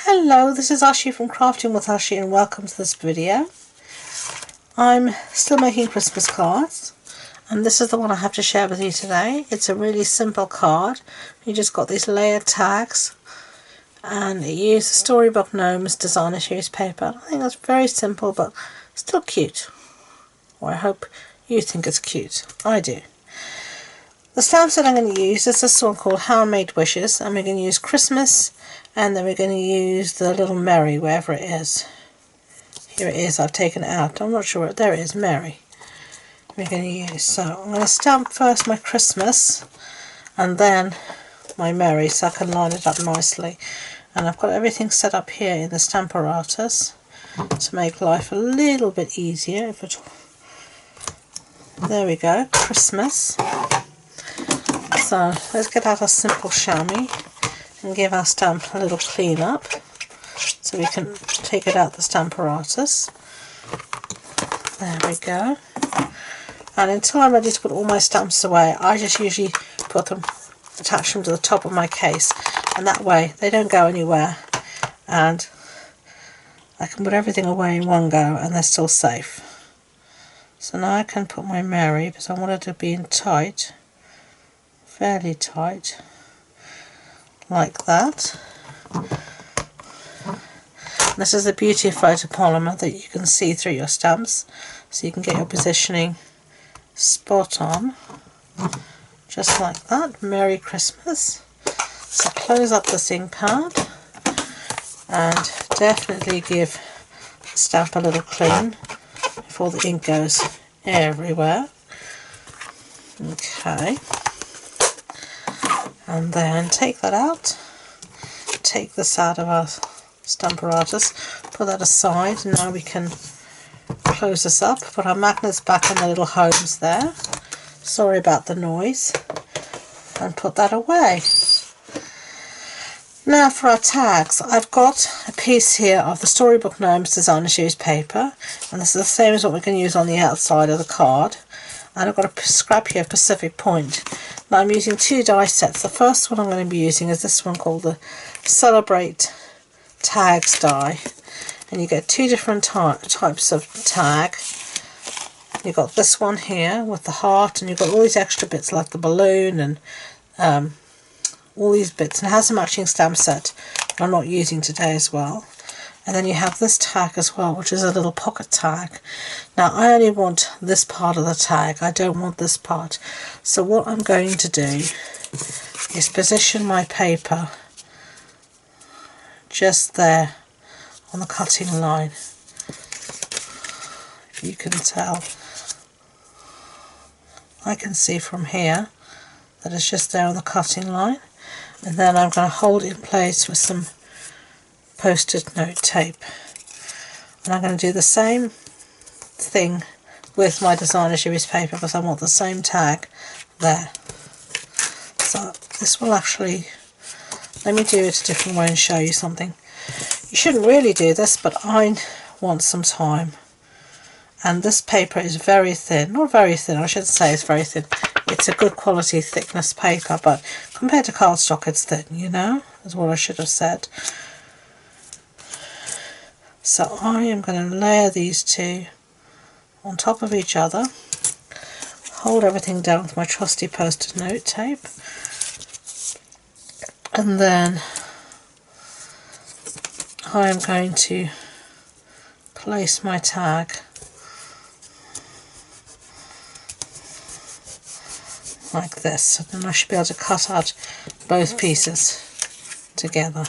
Hello, this is Ashee from Crafting with Ashee and welcome to this video. I'm still making Christmas cards and this is the one I have to share with you today. It's a really simple card. You just got these layered tags and it uses Storybook Gnomes designer series paper. I think that's very simple but still cute. Or I hope you think it's cute. I do. The stamps that I'm going to use is this one called Handmade Wishes, and we're going to use Christmas, and then we're going to use the little Mary, wherever it is. Here it is, I've taken it out. I'm not sure, there it is, Mary. We're going to use. So I'm going to stamp first my Christmas, and then my Mary, so I can line it up nicely. And I've got everything set up here in the stamp apparatus to make life a little bit easier. There we go, Christmas. So let's get out a simple chamois and give our stamp a little clean up so we can take it out the stamp apparatus. There we go. And until I'm ready to put all my stamps away, I just usually put them, attach them to the top of my case, and that way they don't go anywhere and I can put everything away in one go and they're still safe. So now I can put my Mary, because I want it to be in tight. Fairly tight, like that. This is the beauty of photopolymer, that you can see through your stamps, so you can get your positioning spot on, just like that. Merry Christmas. So close up the ink pad and definitely give the stamp a little clean before the ink goes everywhere. Okay. And then take that out, take this out of our stamp apparatus, put that aside, and now we can close this up, put our magnets back in the little homes there, sorry about the noise, and put that away. Now for our tags, I've got a piece here of the Storybook Gnomes designer series paper, and this is the same as what we can use on the outside of the card. And I've got a scrap here, Pacific Point. Now I'm using two die sets. The first one I'm going to be using is this one called the Celebrate Tags die. And you get two different types of tag. You've got this one here with the heart, and you've got all these extra bits like the balloon and all these bits. And it has a matching stamp set I'm not using today as well. And then you have this tag as well, which is a little pocket tag. Now I only want this part of the tag, I don't want this part. So what I'm going to do is position my paper just there on the cutting line. If you can tell, I can see from here that it's just there on the cutting line. And then I'm going to hold it in place with some Post-it note tape, and I'm going to do the same thing with my designer series paper because I want the same tag there. So this will actually, let me do it a different way and show you something. You shouldn't really do this, but I want some time, and this paper is very thin, not very thin, I shouldn't say it's very thin, it's a good quality thickness paper, but compared to cardstock it's thin, you know, is what I should have said. So I am going to layer these two on top of each other, hold everything down with my trusty Post-it note tape, and then I am going to place my tag like this, and then I should be able to cut out both pieces together,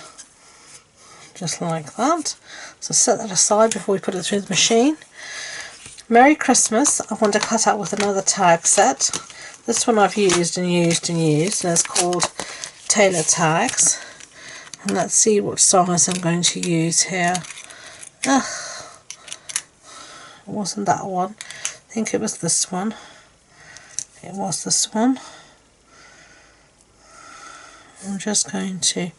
just like that. So set that aside before we put it through the machine. Merry Christmas, I want to cut out with another tag set. This one I've used and used and used, and it's called Tailor Tags. And let's see what size I'm going to use here. It wasn't that one. I think it was this one. It was this one. I'm just going to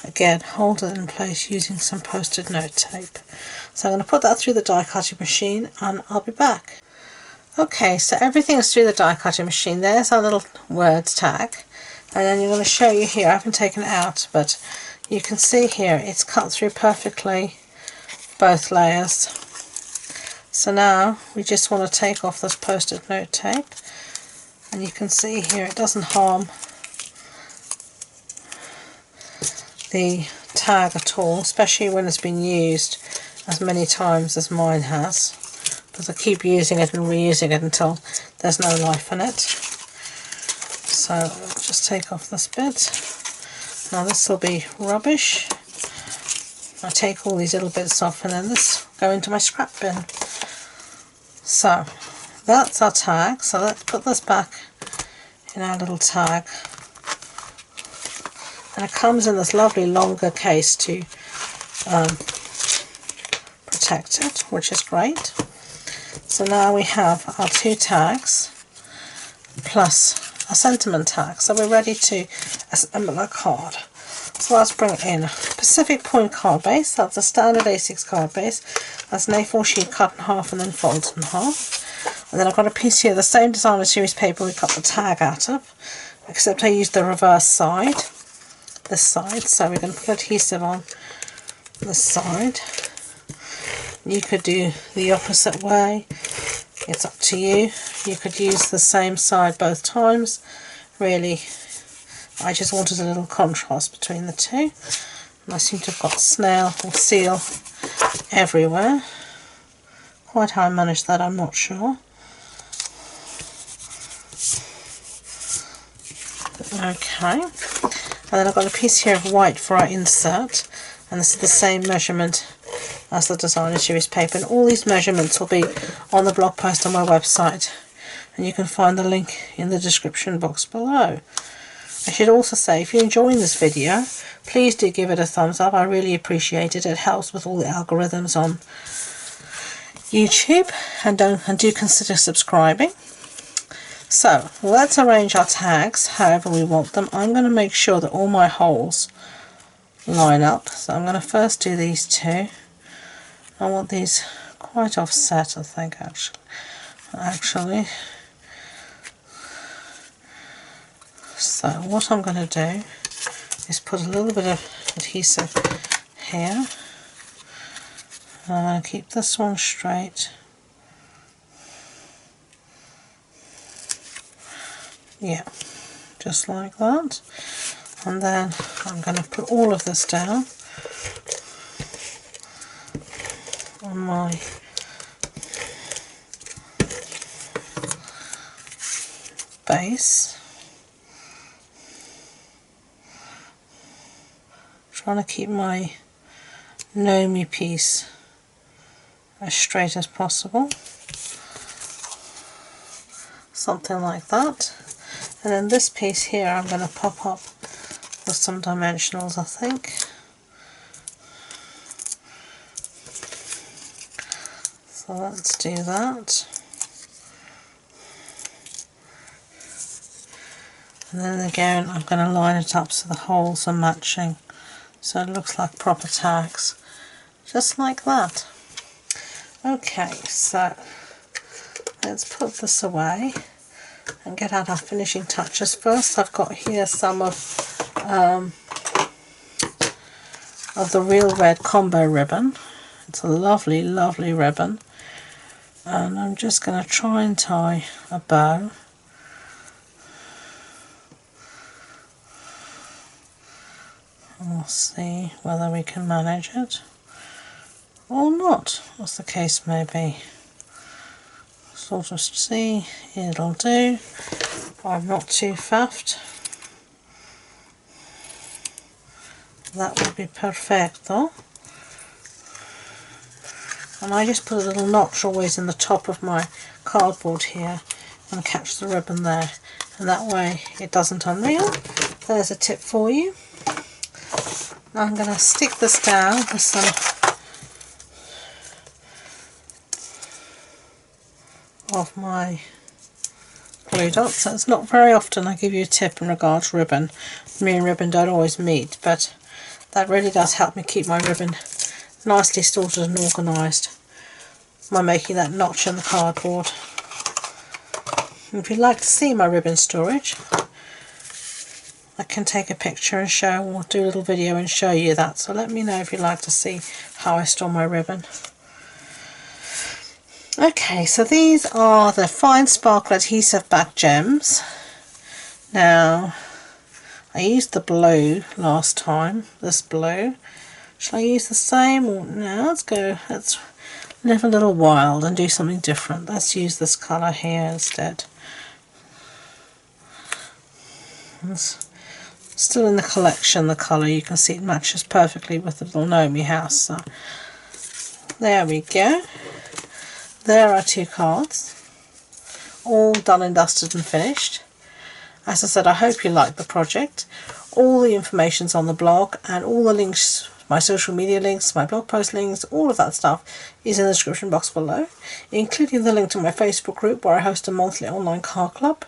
again hold it in place using some Post-it note tape. So I'm going to put that through the die cutting machine and I'll be back. Okay, so everything is through the die cutting machine. There's our little words tag, and then you're going to show you here, I haven't taken it out, but You can see here it's cut through perfectly both layers. So now we just want to take off this post-it note tape, and you can see here it doesn't harm the tag at all, especially when it's been used as many times as mine has, because I keep using it and reusing it until there's no life in it. So I'll just take off this bit. Now this will be rubbish. I take all these little bits off and then this go into my scrap bin. So that's our tag. So let's put this back in our little tag. And it comes in this lovely longer case to protect it, which is great. So now we have our 2 tags plus a sentiment tag. So we're ready to assemble our card. So let's bring in Pacific Point card base. That's a standard A6 card base. That's an A4 sheet cut in half and then folded in half. And then I've got a piece here, the same designer series paper we cut the tag out of, except I used the reverse side, this side. So we're going to put adhesive on this side. You could do the opposite way. It's up to you. You could use the same side both times. Really, I just wanted a little contrast between the two. And I seem to have got snail or seal everywhere. Quite how I managed that, I'm not sure. Okay. And then I've got a piece here of white for our insert. And this is the same measurement as the designer series paper, and all these measurements will be on the blog post on my website, and you can find the link in the description box below. I should also say, if you're enjoying this video, please do give it a thumbs up. I really appreciate it. It helps with all the algorithms on YouTube, and do consider subscribing. So let's arrange our tags however we want them. I'm going to make sure that all my holes line up, so I'm going to first do these 2. I want these quite offset, I think, actually. So what I'm going to do is put a little bit of adhesive here. And I'm going to keep this one straight. Yeah, just like that. And then I'm going to put all of this down on my base. Trying to keep my Nomi piece as straight as possible. Something like that. And then this piece here I'm going to pop up with some dimensionals, I think. So let's do that. And then again I'm going to line it up so the holes are matching, so it looks like proper tags, just like that. Okay, so let's put this away and get out our finishing touches. First I've got here some of the Real Red combo ribbon. It's a lovely, lovely ribbon. And I'm just going to try and tie a bow. And we'll see whether we can manage it or not, as the case may be. Sort of see, it'll do. I'm not too faffed. That would be perfecto. And I just put a little notch always in the top of my cardboard here and catch the ribbon there, and that way it doesn't unreel. There's a tip for you. Now I'm going to stick this down with some of my glue dots. So it's not very often I give you a tip in regards to ribbon. Me and ribbon don't always meet, but that really does help me keep my ribbon nicely sorted and organised by making that notch in the cardboard. And if you'd like to see my ribbon storage, I can take a picture and show, or do a little video and show you that. So let me know if you'd like to see how I store my ribbon. Okay, so these are the fine sparkle adhesive back gems. Now, I used the blue last time, this blue. Shall I use the same? Or no, let's live a little wild and do something different. Let's use this colour here instead. It's still in the collection, the colour. You can see it matches perfectly with the little Nomi house. So there we go. There are 2 cards, all done and dusted and finished. As I said, I hope you liked the project. All the information's on the blog, and all the links, my social media links, my blog post links, all of that stuff is in the description box below, including the link to my Facebook group where I host a monthly online card club,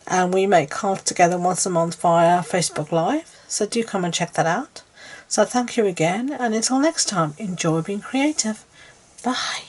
and we make cards together once a month via Facebook Live, so do come and check that out. So thank you again, and until next time, enjoy being creative. Bye.